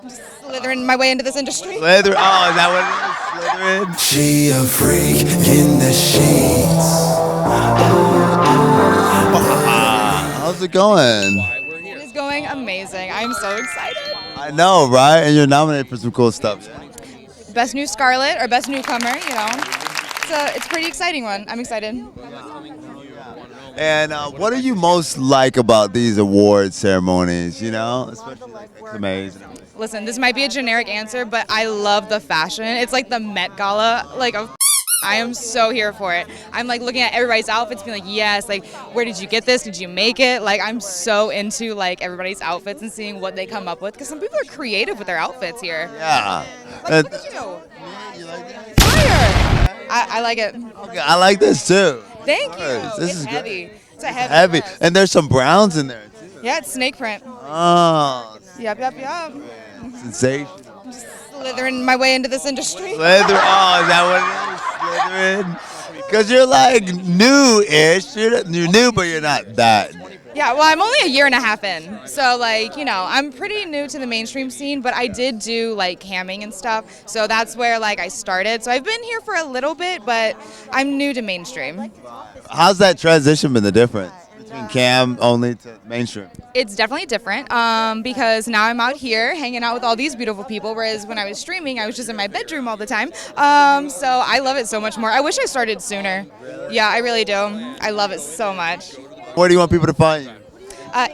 Slithering my way into this industry. Slithering. Oh, is that what it is? Slithering. She a freak in the sheets. How's it going? It is going amazing. I'm so excited. I know, right? And you're nominated for some cool stuff. Best New Scarlet or Best Newcomer, you know. It's a pretty exciting one. I'm excited. And what do you most like about these award ceremonies? You know, especially it's amazing. Listen, this might be a generic answer, but I love the fashion. It's like the Met Gala, like I am so here for it. I'm like looking at everybody's outfits, being like, yes, like where did you get this? Did you make it? Like I'm so into like everybody's outfits and seeing what they come up with because some people are creative with their outfits here. Yeah. Like, look at you. You like that? Fire! I like it. Okay, I like this too. Thank you. This it's is heavy. great. It's a heavy. Heavy. dress. And there's some browns in there too. Yeah, it's snake print. Oh, Yep. sensation. Slithering my way into this industry. Slithering. Oh, is that what it is? Slithering. Because you're like new-ish. You're new, but you're not that. Yeah, well, I'm only a year and a half in. So, like, you know, I'm pretty new to the mainstream scene, but I did do, like, camming and stuff. So that's where, like, I started. So I've been here for a little bit, but I'm new to mainstream. How's that transition been, the difference between cam only to mainstream? It's definitely different because now I'm out here hanging out with all these beautiful people, whereas when I was streaming, I was just in my bedroom all the time. So I love it so much more. I wish I started sooner. Yeah, I really do. I love it so much. Where do you want people to find you?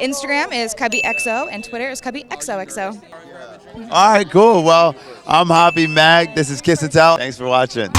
Instagram is Cubbi XO and Twitter is Cubbi XOXO. All right, cool. Well, I'm Hobby Mag. This is Kiss and Tell. Thanks for watching.